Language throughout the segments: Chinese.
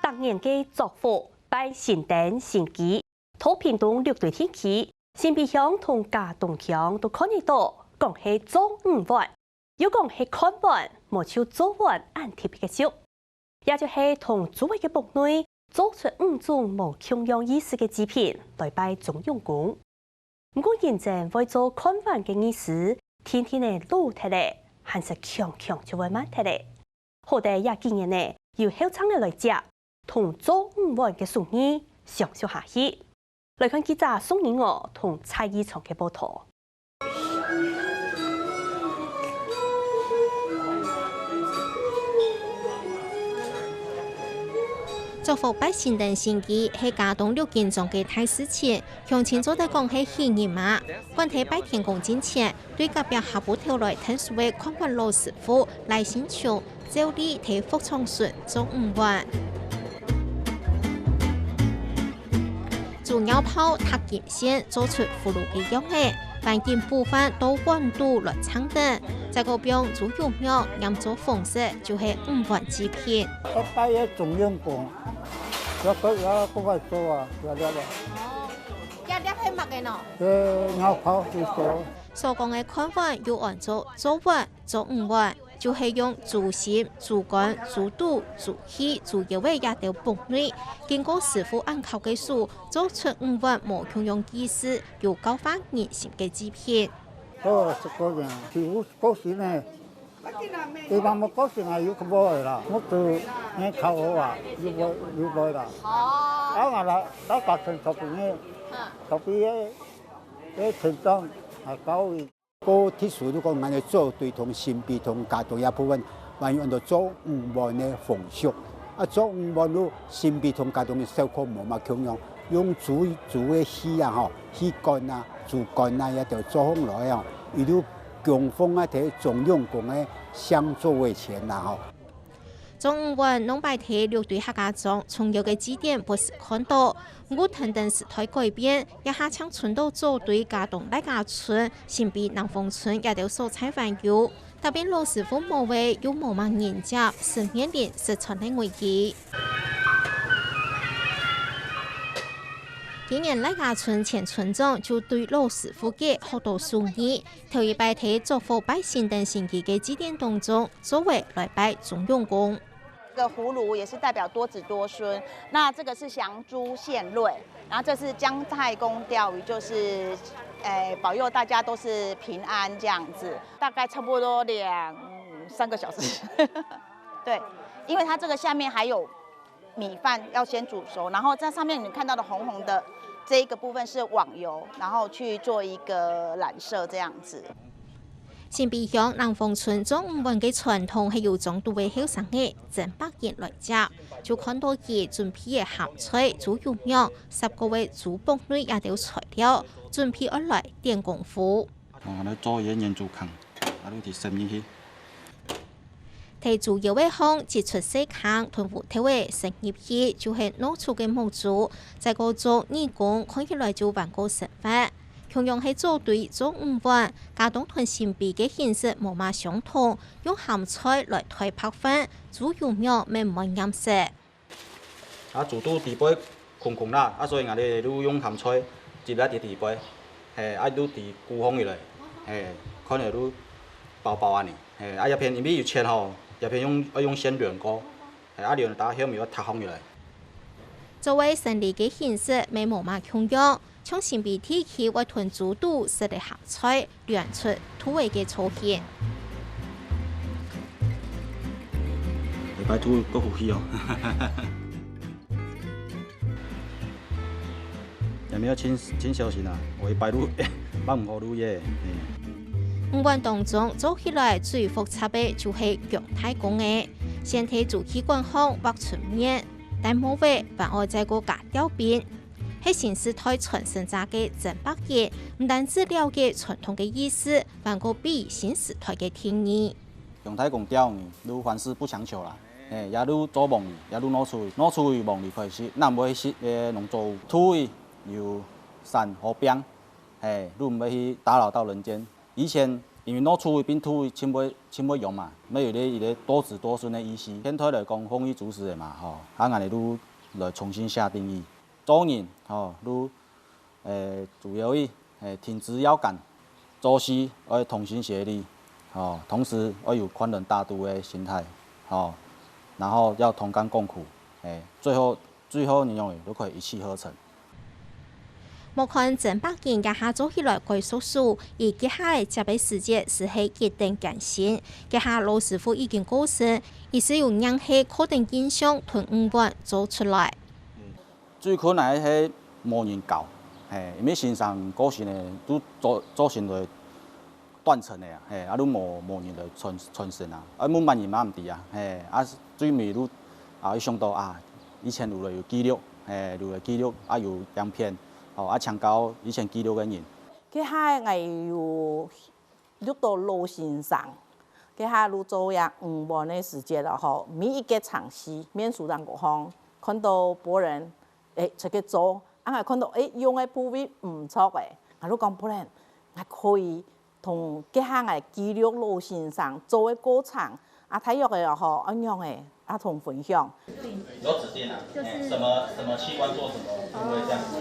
当年嘅作福拜新灯新基，土屏东6队天气，新皮乡同嘉东乡都看得到，讲係做5碗，又講係看碗，冇像做碗按特別嘅少，也就係同主位嘅部內做出5種冇同樣意思嘅製品來拜總用功。唔過現在為做看碗嘅意思，天天嘅老睇咧，還是強就會慢睇咧。好在也今年呢，由後生嘅來接，同做5碗嘅送意上少下去。來看記者宋英娥同蔡依松嘅報道。作福拜新燈新基係嘉東6件中嘅大事情，鄉親做得講係喜人嘛。關喺拜天公之前，對隔壁下埔頭來聽說嘅看管老師傅賴新雄，照例睇福昌順做5碗。做鳥泡塔劍線做出葫蘆嘅樣嘅，環境部分都溫度來撐等。在嗰邊做幼苗，釀做方式就係5碗製品。我拜嘢仲用過，有個做啊，有粒啊。哦，一粒係乜嘅喏？鳥泡去做。所講嘅看碗要按做碗做5碗。就係用竹芯、竹竿、竹肚、竹器、竹葉嘅一條布類，經過師傅按扣嘅數，做出5碗冇同樣意思又高發人心嘅製品。哦，食過嘅，師傅高興呢，一般冇高興啊，要佢買啦，我做你扣好啊，要買啦。哦。啊啦，打價錢特別嘅，特別嘅成裝係高嘅。個鐵樹都講，我哋做對同新皮同嘉東一部分，還用到做5碗嘅風俗。啊，做5碗都新皮同嘉東嘅燒烤冇乜共樣，用煮嘅氣啊，嗬，氣乾啊、竹竿啊，一條做起來啊，伊都強風啊，睇中用工嘅相做為前啦，嗬。做5碗農拜體6隊客家中重要嘅指點不是看到，我等等時代改變，一下將村到做對嘉東大家村、新皮南豐村也都所採環遊，特別老師傅無為又無乜人家，是面臨實存的危機。今年大家村前村長就對老師傅嘅好多送意，頭一拜體作福拜新燈新基嘅指點當中，作為來拜總用功。这个葫芦也是代表多子多孙，那这个是祥珠献瑞，然后这是姜太公钓鱼，就是保佑大家都是平安这样子，大概差不多2-3个小时。对，因为它这个下面还有米饭要先煮熟，然后在上面你看到的红红的这一个部分是网油，然后去做一个染色这样子。新皮鄉南豐村做5碗嘅傳統係由眾多位後生嘅整百人來接，就看到佢準備嘅鹹菜、煮幼苗，10個位煮煲類也條材料，準備而來點功夫。我做嘢人做坑，我哋啲生意去。睇煮嘢嘅行，接觸細坑同胡頭嘅成業去，就係攞出嘅模組，在個做義工看起來就辦個成法。同樣係做對做5碗，嘉東同新皮嘅形式無乜相同，用鹹菜來推拍粉，煮幼苗咪唔啱食。啊，煮到地杯空啦，啊所以我哋都用鹹菜接一啲地杯，啊都地固放起來，可能都薄薄啊呢，啊一片你咪要切吼，一片用先涼過，啊涼打後面要塌放起來。作為生理嘅形式咪無乜共樣。從新皮天氣為團煮肚食嘅鹹菜，亂出土味嘅粗芡。禮拜土個好氣哦，有沒有請小心啊？我禮拜六8、5號都嘢。5碗當中做起來最複雜嘅就係姜太公嘅，先睇煮氣管後挖出面，但冇味反而再個加掉邊。係新時代傳承下嘅整百嘢，唔單止了解傳統嘅意思，反過比新時代嘅定義。姜太公釣魚，都凡事不強求啦，也都做夢，也都攞出去夢裏開始，那唔會去農作物，土有山和邊，都唔會去打擾到人間。以前因为农厝边土亲不用嘛，要有伊个多子多孙的意思。天推来讲，丰衣足食的嘛，吼，啊，俺哋来重新下定义，做人吼，主要挺直腰杆，做事要同心协力，吼，同时要有宽仁大度的心态，吼，然后要同甘共苦，最后你永远都可以一气呵成。目看郑百健家下做起来归叔叔，而家下的接班时节是喺决定艰辛。家下老师傅已经过世，而是用人气可定印象同5万做出来。最困难係冇人教，因為線上過時呢都做成嚟斷層嘅啊，啊都冇人嚟傳承啊，啊冇萬人嘛唔啲啊，啊最尾都啊想到啊以前有記錄，有記錄啊有樣片。哦，啊，搶高以前記錄嘅人。佢下係有錄到路線上，佢下錄做呀5萬嘅時間啦，吼，每一個場戲，免數人個方看到別人出去做，啊，看到用嘅部位唔錯嘅，我都講別人，我可以同佢下嘅記錄路線上做嘅過程，啊，睇落嘅吼一樣嘅，啊同分享。有指定啊，什麼器官做什麼部位這樣子。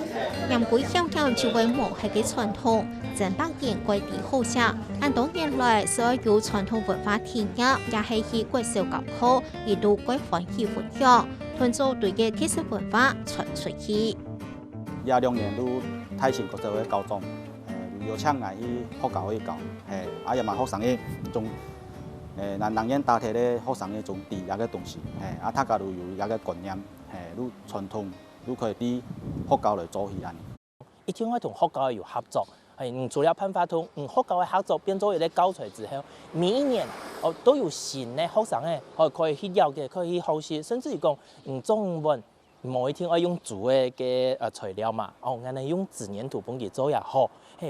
人鬼巧巧就為模係嘅傳統，鄭百健歸地好些。按多年來，所有傳統文化體驗也係去國小教課，亦都歸歡喜分享，團做對嘅特色文化傳出去。廿2年都泰前國際嘅高中，有請嚟去學校去教，啊又嘛學生嘅仲人煙大體咧學生嘅種地那個東西，啊大家都有那個觀念，都傳統都可以啲學校嚟做起安。一定要同學校有合作，除了辦法同學校嘅合作變做一個教材之後，每一年都有新嘅學生可以去了解，可以去學習，甚至於講中文某一天要用竹嘅材料嘛，我哋用紙黏土幫佢做也好，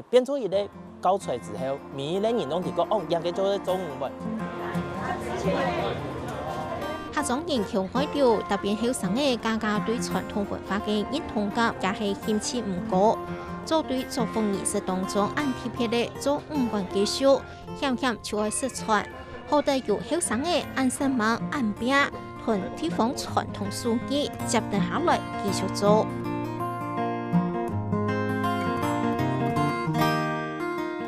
變做一個教材之後，每一年都提講也嘅做中文。客莊人橋開掉，特別後生嘅家對傳統文化嘅認同感也係欠缺唔高。做對作風儀式當中按貼片嘅做5萬幾首，險就愛失傳。好在有後生嘅按身網按餅，同地方傳統書記接得下來繼續做。